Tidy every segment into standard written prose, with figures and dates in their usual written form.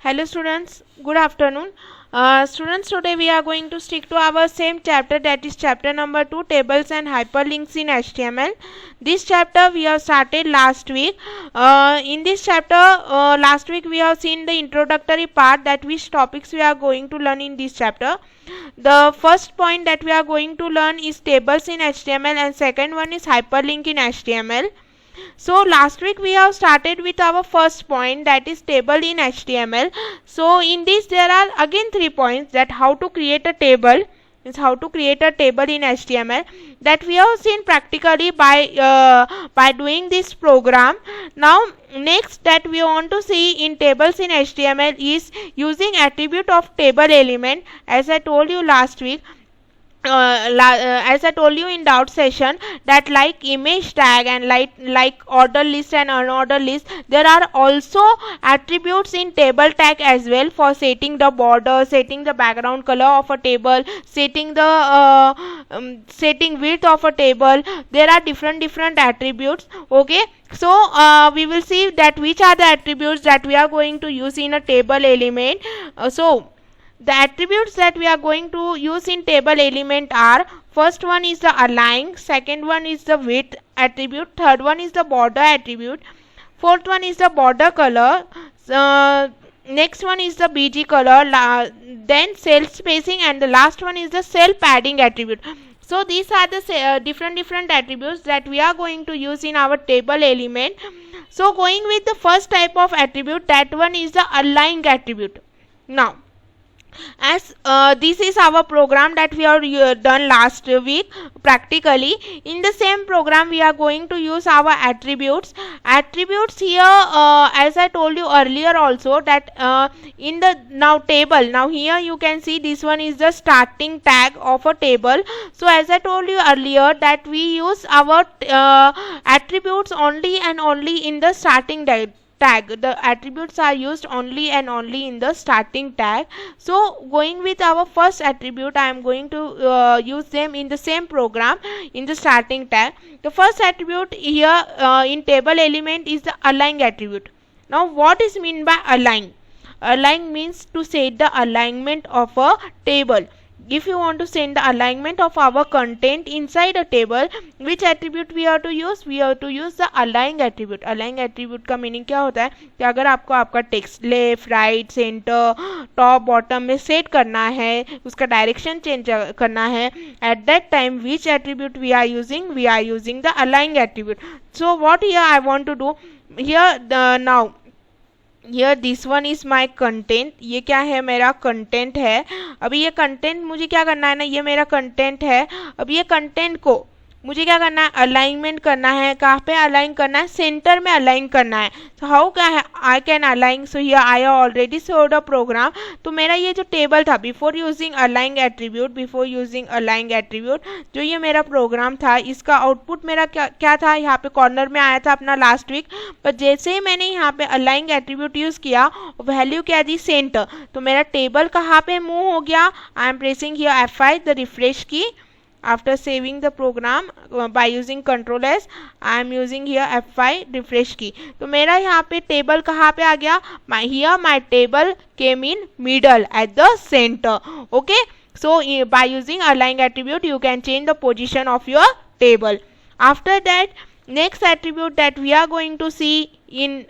Hello students, good afternoon. Students, today we are going to stick to our same chapter, that is chapter number 2, tables and hyperlinks in HTML. This chapter we have started last week. In this chapter, last week we have seen the introductory part, that which topics we are going to learn in this chapter. The first point that we are going to learn is tables in HTML and second one is hyperlink in HTML. So last week we have started with our first point, that is table in HTML. So in this there are again 3 points, that how to create a table, is how to create a table in HTML, that we have seen practically by doing this program. Now next that we want to see in tables in HTML is using attribute of table element. As I told you last week, as I told you in doubt session, that like image tag and like order list and unordered list, there are also attributes in table tag as well, for setting the border, setting the background color of a table, setting the setting width of a table. There are different attributes. Okay, so we will see that which are the attributes that we are going to use in a table element. So the attributes that we are going to use in table element are: first one is the align, second one is the width attribute, third one is the border attribute, fourth one is the border color, next one is the BG color, then cell spacing, and the last one is the cell padding attribute. So these are the different attributes that we are going to use in our table element. So going with the first type of attribute, that one is the align attribute. Now as this is our program that we have done last week practically, in the same program we are going to use our attributes here. As I told you earlier also, that in the now table, now here you can see this one is the starting tag of a table. So as I told you earlier, that we use our attributes only and only in the starting tag. The attributes are used only and only in the starting tag. So going with our first attribute, I am going to use them in the same program in the starting tag. The first attribute here in table element is the align attribute. Now what is mean by align? Align means to set the alignment of a table. If you want to send the alignment of our content inside a table, which attribute we have to use? We have to use the align attribute. Align attribute का मीनिंग क्या होता है कि अगर आपको आपका text left right centre top bottom में सेट करना है, उसका डायरेक्शन चेंज करना है, at that time which attribute we are using? We are using the align attribute. So what here I want to do here now, here this one is my content. ये क्या है? मेरा content है. अभी ये content मुझे क्या करना है ना, ये मेरा कंटेंट है. अब ये कंटेंट को मुझे क्या करना है? अलाइनमेंट करना है. कहाँ पे अलाइन करना है? सेंटर में अलाइन करना है. सो हाउ क्या है? I can align. So here I have already showed a program. तो मेरा ये जो टेबल था, बिफोर यूजिंग अलाइन एट्रीब्यूट, जो ये मेरा प्रोग्राम था, इसका आउटपुट मेरा क्या था? यहाँ पे कॉर्नर में आया था अपना लास्ट वीक. पर जैसे ही मैंने यहाँ पे अलाइन एट्रीब्यूट यूज किया, वैल्यू क्या दी? सेंटर. तो मेरा टेबल कहाँ पे मूव हो गया? आई am pressing here F5 the refresh की. After saving the program by using Ctrl S, I am using here F5 refresh key. तो मेरा यहाँ पे टेबल कहाँ पे आ गया? Here my table came in middle at the center. Okay, so by using align attribute you can change the position of your table. After that, next attribute that we are going to see in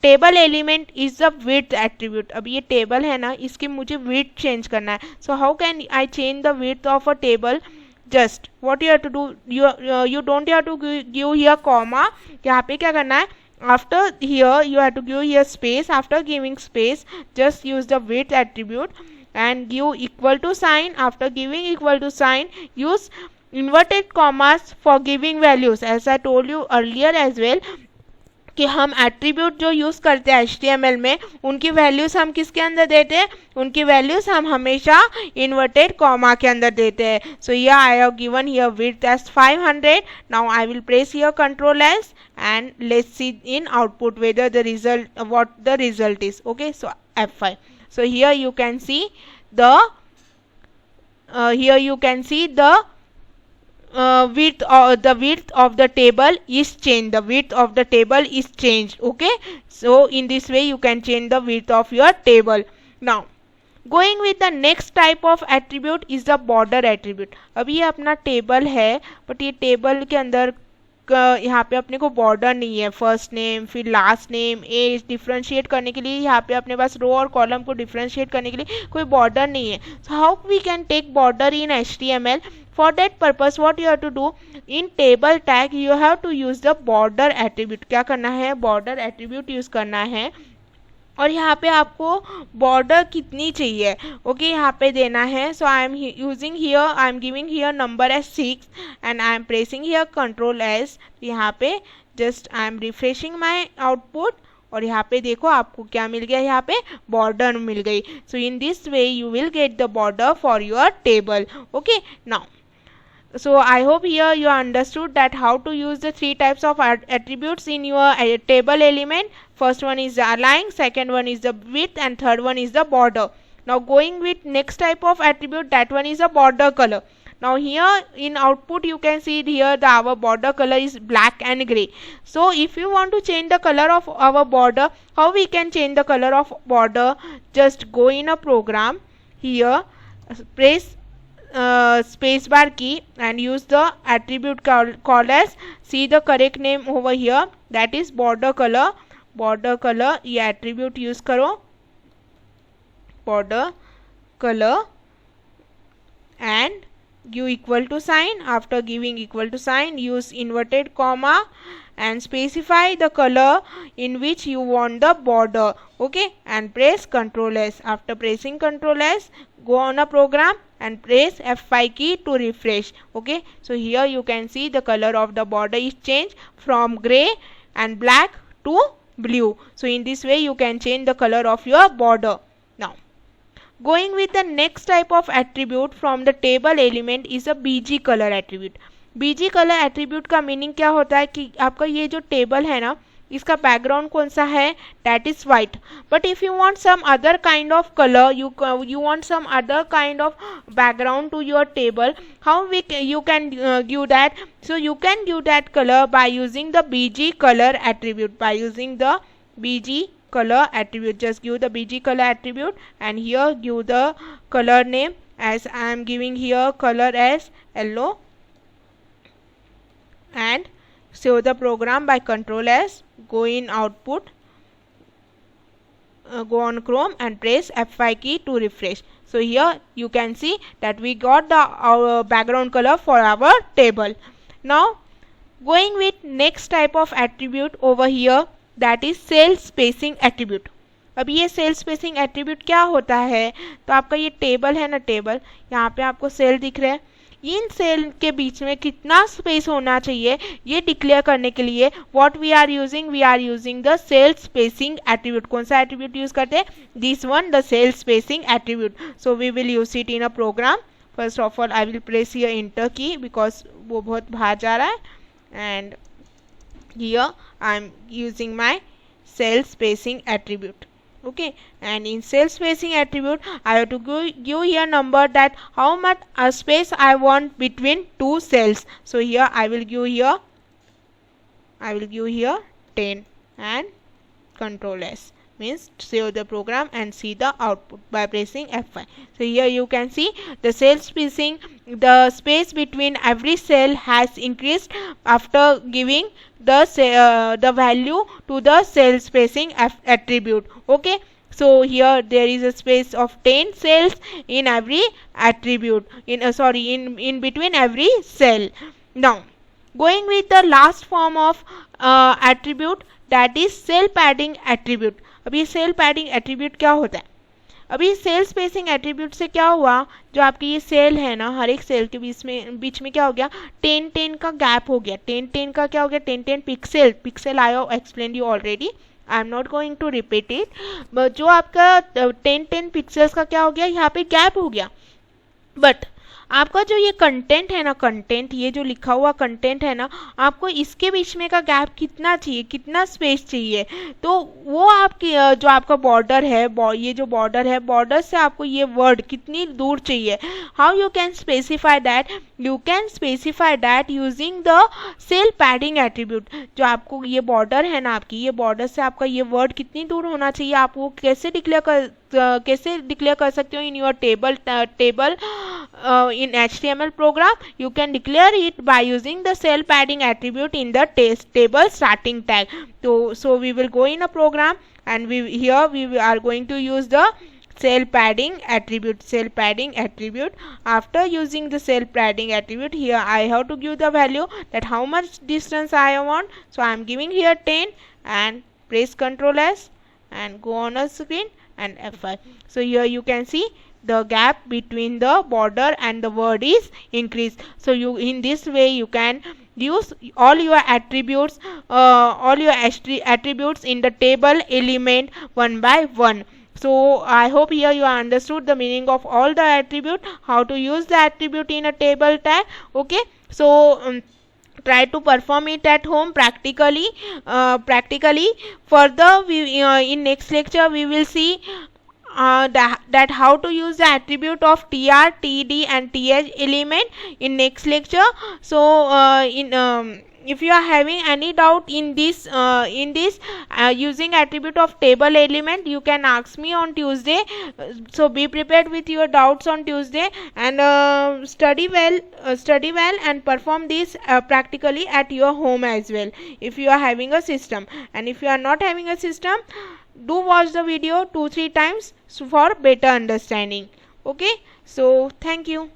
table element is the width attribute. अब ये table है ना, इसकी मुझे width change करना है. So how can I change the width of a table? Just what you have to do, you don't have to give here comma. यहाँ पे क्या करना है? After here you have to give here space. After giving space, just use the width attribute and give equal to sign. After giving equal to sign, use inverted commas for giving values. As I told you earlier as well, कि हम attribute जो use करते हैं HTML में, उनकी values हम किसके अंदर देते हैं? उनकी वैल्यूज़ हम हमेशा इन्वर्टेड कॉमा के अंदर देते हैं. So here I have given here width as 500. Now I will press here Ctrl S and let's see in output whether the result, what the result is. Okay, so F5. So here you can see the width or the width of the table is changed. The width of the table is changed. Okay, so in this way you can change the width of your table. Now going with the next type of attribute is the border attribute. अभी ये अपना table है but ये table के अंदर यहाँ पे अपने को बॉर्डर नहीं है. फर्स्ट नेम फिर लास्ट नेम एज डिफ्रेंशिएट करने के लिए यहाँ पे अपने पास रो और कॉलम को डिफ्रेंशिएट करने के लिए कोई बॉर्डर नहीं है. So how we can take border in HTML? For that purpose what you have to do in table tag you have to use the border attribute. क्या करना है? border attribute यूज करना है और यहाँ पे आपको बॉर्डर कितनी चाहिए ओके यहाँ पे देना है. So I am using here I am giving here number as 6 and I am pressing here control S. यहाँ पे just I am refreshing my output और यहाँ पे देखो आपको क्या मिल गया, यहाँ पे बॉर्डर मिल गई. So in this way you will get the border for your table. Okay now so I hope here you understood that how to use the three types of attributes in your table element. First one is the align, second one is the width and third one is the border. Now going with next type of attribute, that one is a border color. Now here in output you can see here the our border color is black and gray. So if you want to change the color of our border, how we can change the color of border? Just go in a program here, press space bar key and use the attribute called as, see the correct name over here, that is border color. border color ये attribute use करो border color and give equal to sign. After giving equal to sign use inverted comma and specify the color in which you want the border. Okay, and press Ctrl S. After pressing Ctrl S, go on a program and press F5 key to refresh. Okay, so here you can see the color of the border is changed from gray and black to blue. So in this way you can change the color of your border. Now going with the next type of attribute from the table element is a BG color attribute. BG color attribute का मीनिंग क्या होता है कि आपका ये जो table है ना इसका बैकग्राउंड कौन सा है, that is white. But if you want some other kind of color, you want some other kind of background to your table, how you can give that? So you can give that color by using the BG color attribute. By using the BG color attribute, just give the BG color attribute and here give the color name as I am giving here color as yellow and save the program by Ctrl S. Go in output, go on Chrome and press F5 key to refresh. So here you can see that we got the our background color for our table. Now going with next type of attribute over here, that is cell spacing attribute. अब ये cell spacing attribute क्या होता है, तो आपका ये table है ना, टेबल यहाँ पे आपको सेल दिख रहे हैं, इन सेल के बीच में कितना स्पेस होना चाहिए ये डिक्लेयर करने के लिए what we are using the cell spacing attribute. कौन सा एट्रीब्यूट यूज करते हैं? This one, the cell spacing attribute. So we will use it in a program. First of all I will press here enter key because वो बहुत बाहर जा रहा है and here I am using my cell spacing attribute. Okay, and in cell spacing attribute I have to give here number that how much space I want between two cells. So here I will give here 10 and Ctrl S, means save the program and see the output by pressing F5. So here you can see the cell spacing, the space between every cell has increased after giving the value to the cell spacing attribute. Okay, so here there is a space of 10 cells in every attribute, in between every cell. Now going with the last form of attribute, that is cell padding attribute. अभी cell padding attribute क्या होता है? अभी cell spacing attribute से क्या हुआ, जो आपकी ये सेल है ना, हर एक सेल के बीच में क्या हो गया, 10 का गैप हो गया. 10 का क्या हो गया, 10 पिक्सल आया, explain you already, I am not going to repeat it. जो आपका 10 पिक्सल्स का क्या हो गया, यहाँ पे गैप हो गया. बट आपका जो ये कंटेंट है ना, कंटेंट ये जो लिखा हुआ कंटेंट है ना, आपको इसके बीच में का गैप कितना चाहिए, कितना स्पेस चाहिए, तो वो आपकी जो आपका बॉर्डर है, ये जो बॉर्डर है, बॉर्डर से आपको ये वर्ड कितनी दूर चाहिए, how you can specify that, you can specify that using the cell padding attribute. जो आपको ये बॉर्डर है ना, आपकी ये बॉर्डर से आपका ये वर्ड कितनी दूर होना चाहिए, आप वो कैसे डिक्लेयर कर सकते हो in your table in HTML program? You can declare it by using the cell padding attribute in the table starting tag. So we will go in a program, and we are going to use the cell padding attribute. After using the cell padding attribute, here I have to give the value that how much distance I want. So I am giving here 10 and press Ctrl S and go on a screen and F5. So here you can see the gap between the border and the word is increased. So in this way you can use all your attributes in the table element one by one. So I hope here you understood the meaning of all the attribute, how to use the attribute in a table tag. Okay, so try to perform it at home practically. Further, in next lecture we will see that how to use the attribute of tr, td and th element in next lecture. So if you are having any doubt in this using attribute of table element, you can ask me on Tuesday. So be prepared with your doubts on Tuesday, and study well and perform this practically at your home as well if you are having a system. And if you are not having a system, do watch the video 2-3 times for better understanding. Okay, so thank you.